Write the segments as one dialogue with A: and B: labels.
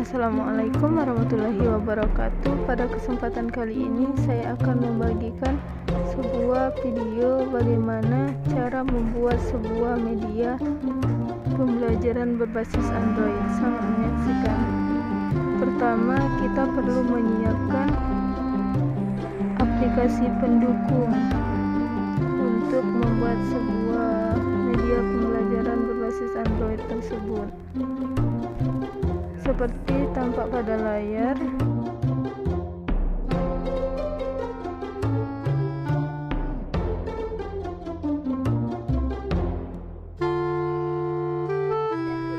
A: Assalamualaikum warahmatullahi wabarakatuh. Pada kesempatan kali ini saya akan membagikan sebuah video bagaimana cara membuat sebuah media pembelajaran berbasis Android. Selamat menyaksikan. Pertama, kita perlu menyiapkan aplikasi pendukung untuk membuat sebuah media pembelajaran berbasis Android tersebut. Seperti tampak pada layar,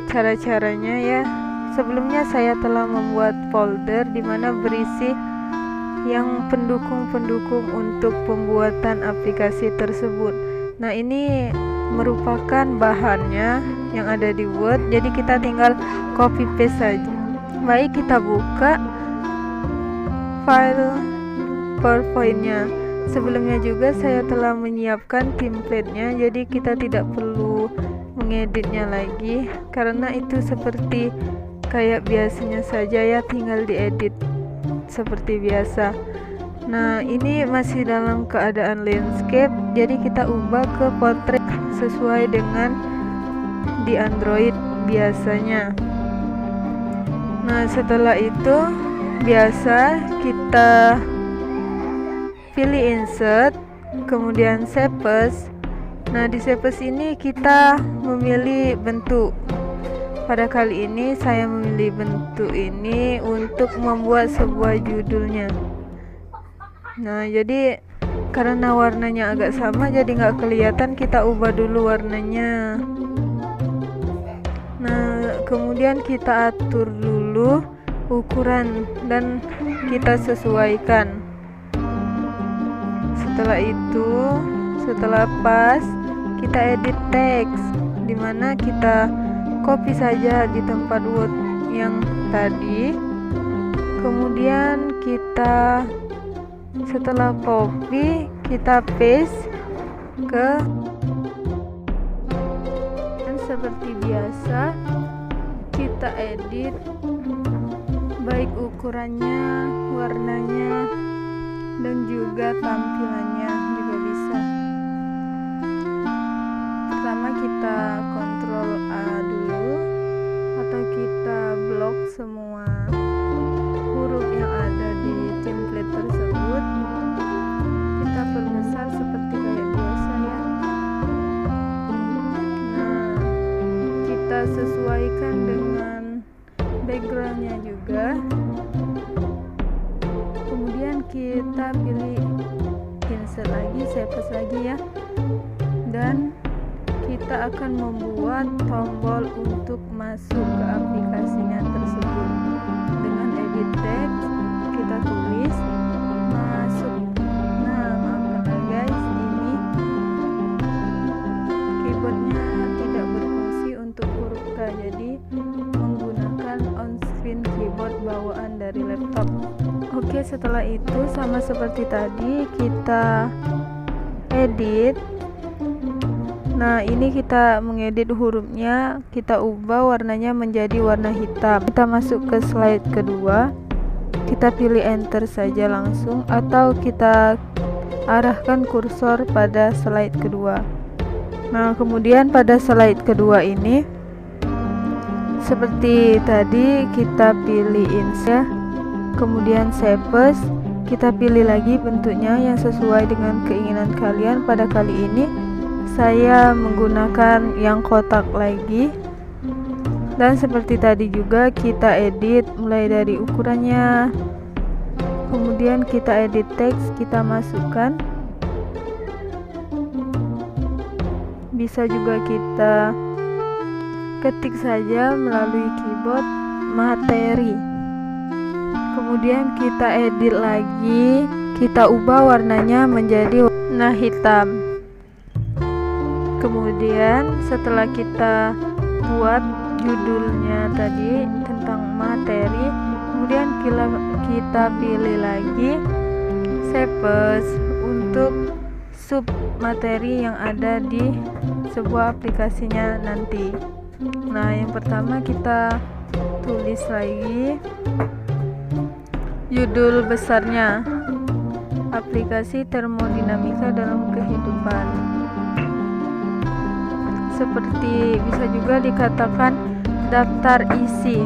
A: cara-caranya ya. Sebelumnya saya telah membuat folder di mana berisi yang pendukung-pendukung untuk pembuatan aplikasi tersebut. Nah, ini merupakan bahannya yang ada di Word, jadi kita tinggal copy paste saja. Baik, kita buka file PowerPoint-nya. Sebelumnya juga saya telah menyiapkan template-nya, jadi kita tidak perlu mengeditnya lagi karena itu seperti kayak biasanya saja ya, tinggal diedit seperti biasa. Nah, ini masih dalam keadaan landscape, jadi kita ubah ke portrait sesuai dengan di Android biasanya. Nah, setelah itu biasa kita pilih insert, kemudian save as. Nah, di save as ini kita memilih bentuk. Pada kali ini saya memilih bentuk ini untuk membuat sebuah judulnya. Nah, jadi karena warnanya agak sama jadi nggak kelihatan, kita ubah dulu warnanya. Nah, kemudian kita atur dulu ukuran dan kita sesuaikan. Setelah itu, setelah pas, kita edit teks, dimana kita copy saja di tempat Word yang tadi. Kemudian kita setelah copy, kita paste ke, dan seperti biasa kita edit baik ukurannya, warnanya, dan juga tampilannya juga bisa. Pertama kita Ctrl A dulu, atau kita blok semua huruf yang ada di template tersebut. Kita perbesar seperti kayak biasa ya. Nah, kita sesuaikan dengan backgroundnya juga. Kemudian kita pilih insert lagi, save as lagi ya. Dan kita akan membuat tombol untuk masuk ke aplikasinya tersebut. Dengan edit text, kita tulis masuk. Nah, maafkan guys, ini keyboardnya tidak berfungsi untuk huruf K, jadi menggunakan on-screen keyboard bawaan dari laptop. Oke, setelah itu sama seperti tadi kita edit. Nah, ini kita mengedit hurufnya, kita ubah warnanya menjadi warna hitam. Kita masuk ke slide kedua, kita pilih enter saja langsung, atau kita arahkan kursor pada slide kedua. Nah, kemudian pada slide kedua ini seperti tadi kita pilih insert, kemudian save as, kita pilih lagi bentuknya yang sesuai dengan keinginan kalian. Pada kali ini saya menggunakan yang kotak lagi, dan seperti tadi juga kita edit mulai dari ukurannya, kemudian kita edit teks, kita masukkan. Bisa juga kita ketik saja melalui keyboard materi, kemudian kita edit lagi, kita ubah warnanya menjadi warna hitam. Kemudian setelah kita buat judulnya tadi tentang materi, kemudian kita pilih lagi save as untuk sub materi yang ada di sebuah aplikasinya nanti. Nah, yang pertama kita tulis lagi judul besarnya, aplikasi termodinamika dalam kehidupan. Seperti bisa juga dikatakan daftar isi,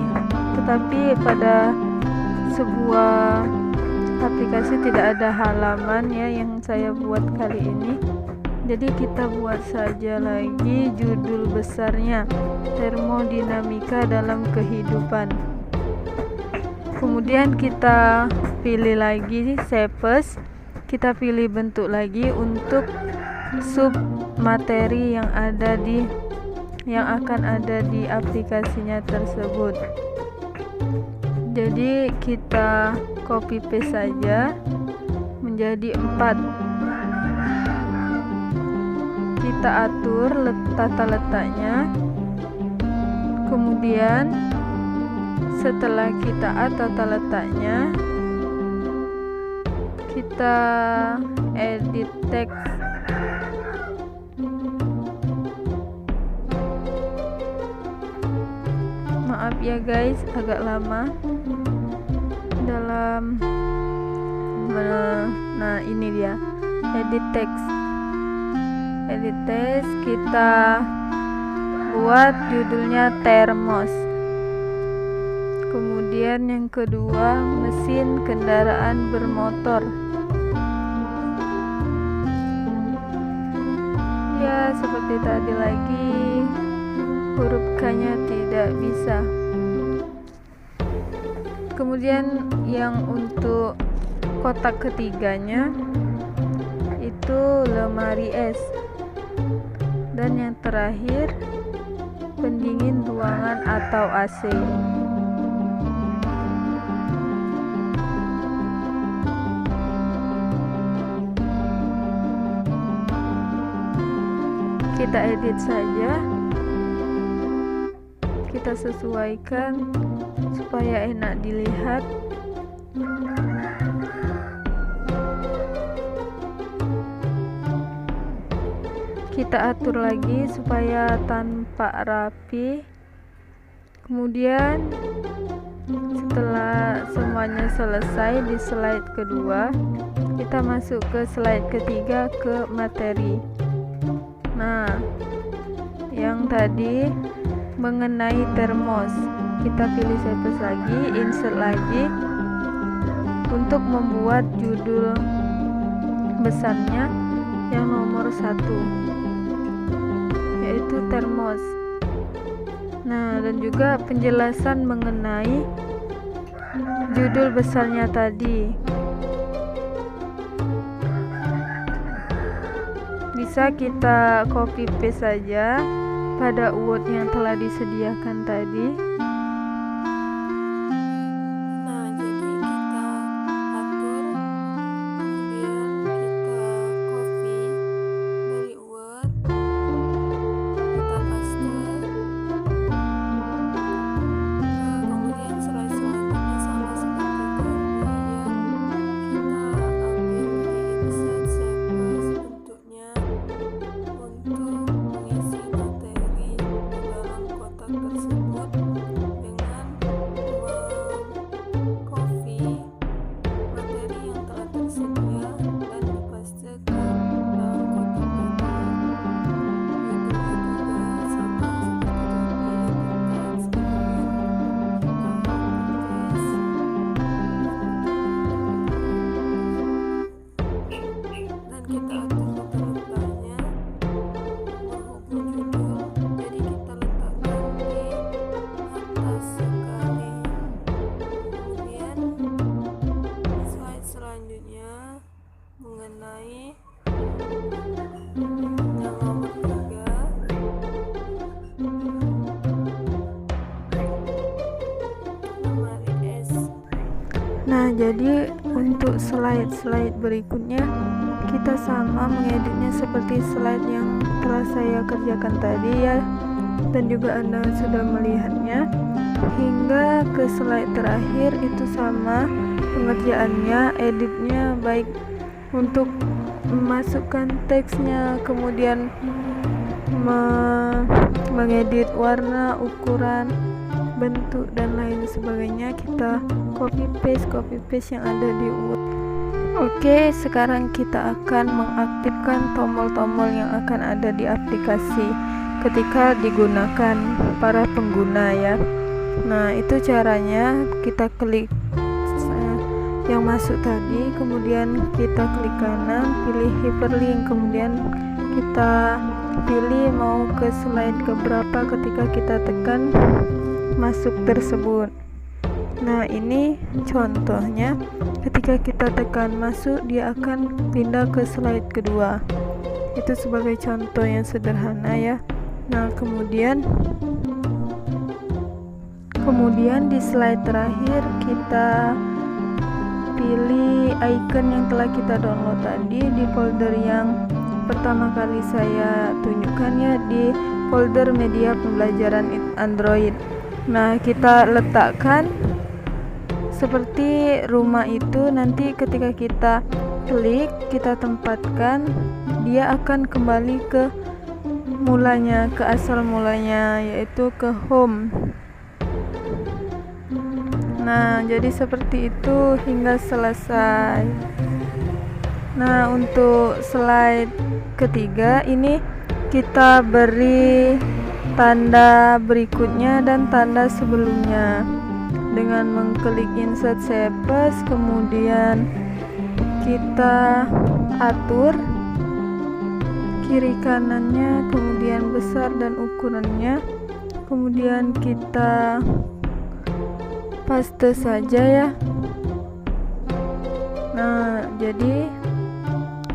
A: tetapi pada sebuah aplikasi tidak ada halaman ya yang saya buat kali ini. Jadi kita buat saja lagi judul besarnya, termodinamika dalam kehidupan. Kemudian kita pilih lagi Shapes, kita pilih bentuk lagi untuk sub materi yang akan ada di aplikasinya tersebut. Jadi kita copy paste saja menjadi 4. Kita atur tata letaknya. Kemudian setelah kita atur tata letaknya, kita edit teks. Maaf ya guys, agak lama dalam ini dia edit teks. Kita buat judulnya termos. Kemudian yang kedua, mesin kendaraan bermotor. Ya seperti tadi lagi, huruf K-nya tidak bisa. Kemudian yang untuk kotak ketiganya itu lemari es. Dan yang terakhir, pendingin ruangan atau AC. Kita edit saja, kita sesuaikan supaya enak dilihat. Kita atur lagi supaya tampak rapi. Kemudian setelah semuanya selesai di slide kedua, kita masuk ke slide ketiga, ke materi. Nah, yang tadi mengenai termos, kita pilih Shapes lagi, insert lagi untuk membuat judul besarnya yang nomor 1, yaitu termos. Nah, dan juga penjelasan mengenai judul besarnya tadi. Bisa kita copy paste saja pada Word yang telah disediakan tadi. Nah, jadi untuk slide-slide berikutnya kita sama mengeditnya seperti slide yang telah saya kerjakan tadi ya, dan juga Anda sudah melihatnya. Hingga ke slide terakhir itu sama pengerjaannya, editnya baik untuk memasukkan teksnya, kemudian mengedit warna, ukuran, bentuk dan lain sebagainya, kita copy paste yang ada di Word. Oke, sekarang kita akan mengaktifkan tombol-tombol yang akan ada di aplikasi ketika digunakan para pengguna ya. Nah, itu caranya. Kita klik yang masuk tadi, kemudian kita klik kanan, pilih hyperlink, kemudian kita pilih mau ke slide keberapa ketika kita tekan masuk tersebut. Nah, ini contohnya, ketika kita tekan masuk, dia akan pindah ke slide kedua. Itu sebagai contoh yang sederhana ya. Nah, kemudian di slide terakhir kita pilih icon yang telah kita download tadi di folder yang pertama kali saya tunjukkan ya, di folder media pembelajaran Android. Nah, kita letakkan seperti rumah itu. Nanti ketika kita klik, kita tempatkan, dia akan kembali ke mulanya, ke asal mulanya, yaitu ke home. Nah, jadi seperti itu hingga selesai. Nah, untuk slide ketiga ini kita beri tanda berikutnya dan tanda sebelumnya dengan mengklik insert shape, kemudian kita atur kiri kanannya, kemudian besar dan ukurannya, kemudian kita paste saja ya. Nah, jadi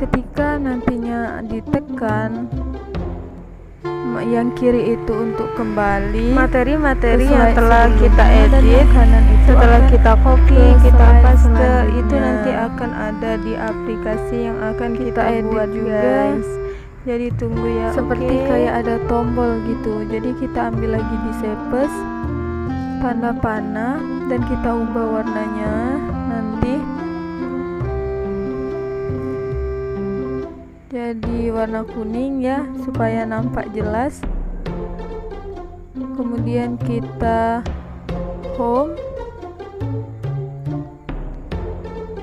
A: ketika nantinya ditekan yang kiri itu untuk kembali materi-materi yang telah kita edit, setelah kita copy, kita paste, itu nanti akan ada di aplikasi yang akan kita edit juga, guys. Jadi tunggu ya. Seperti kayak ada tombol gitu, jadi kita ambil lagi di Shapes, tanda panah, dan kita ubah warnanya nanti jadi warna kuning ya, supaya nampak jelas. Kemudian kita home.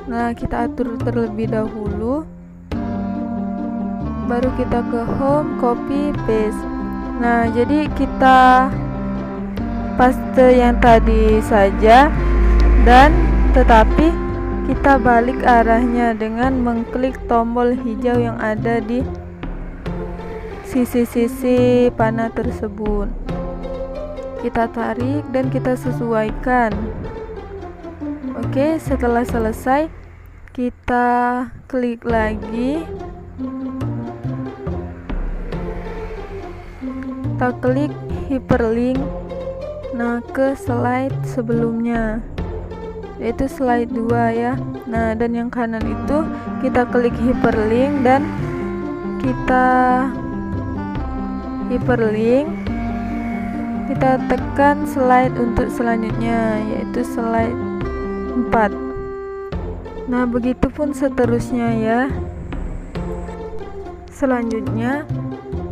A: Nah, kita atur terlebih dahulu, baru kita ke home, copy paste. Nah, jadi kita paste yang tadi saja, dan tetapi kita balik arahnya dengan mengklik tombol hijau yang ada di sisi-sisi panah tersebut. Kita tarik dan kita sesuaikan. Oke, setelah selesai kita klik lagi, kita klik hyperlink, nah ke slide sebelumnya, yaitu slide 2 ya. Nah, dan yang kanan itu kita klik hyperlink dan kita hyperlink, kita tekan slide untuk selanjutnya, yaitu slide 4. Nah, begitupun seterusnya ya. Selanjutnya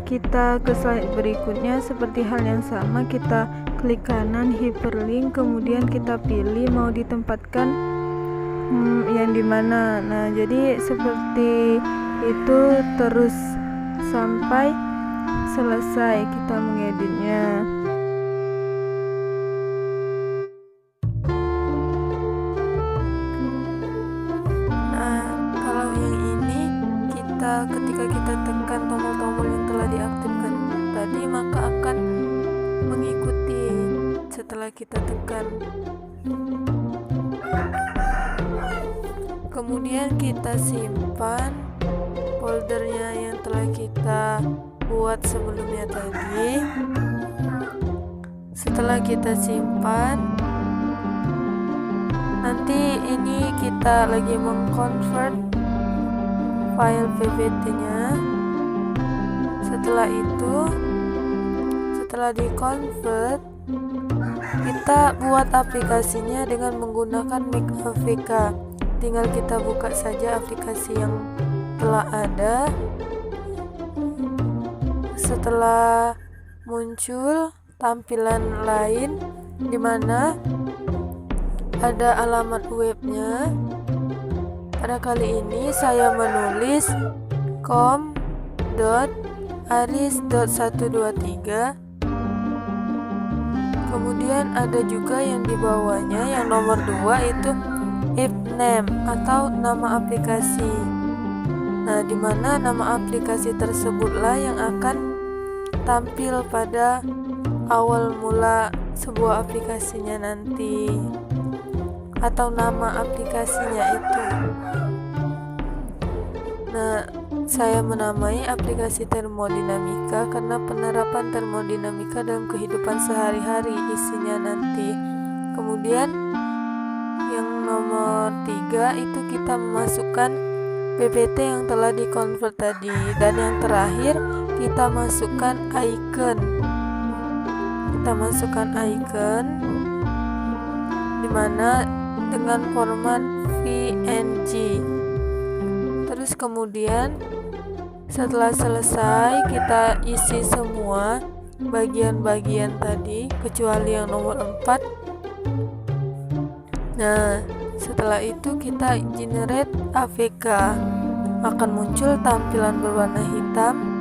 A: kita ke slide berikutnya, seperti hal yang sama, kita klik kanan hyperlink, kemudian kita pilih mau ditempatkan yang dimana. Nah, jadi seperti itu terus sampai selesai kita mengeditnya. Nah, kalau yang ini ketika kita tekan tombol-tombol yang telah diaktifkan tadi, maka akan mengikuti setelah kita tekan. Kemudian kita simpan foldernya yang telah kita buat sebelumnya tadi. Setelah kita simpan, nanti ini kita lagi mengconvert file ppt-nya. Setelah itu, setelah di-convert, kita buat aplikasinya dengan menggunakan Mac APK. Tinggal kita buka saja aplikasi yang telah ada. Setelah muncul tampilan lain, dimana ada alamat webnya. Pada kali ini saya menulis com.aris.123. Kemudian ada juga yang di bawahnya, yang nomor 2 itu app name atau nama aplikasi. Nah, dimana nama aplikasi tersebutlah yang akan tampil pada awal mula sebuah aplikasinya nanti, atau nama aplikasinya itu. Nah, saya menamai aplikasi termodinamika karena penerapan termodinamika dalam kehidupan sehari-hari isinya nanti. Kemudian yang nomor 3 itu kita memasukkan PPT yang telah dikonvert tadi, dan yang terakhir kita masukkan icon. Dimana dengan format PNG. Terus kemudian setelah selesai kita isi semua bagian-bagian tadi kecuali yang nomor 4. Nah, setelah itu kita generate AVK. Akan muncul tampilan berwarna hitam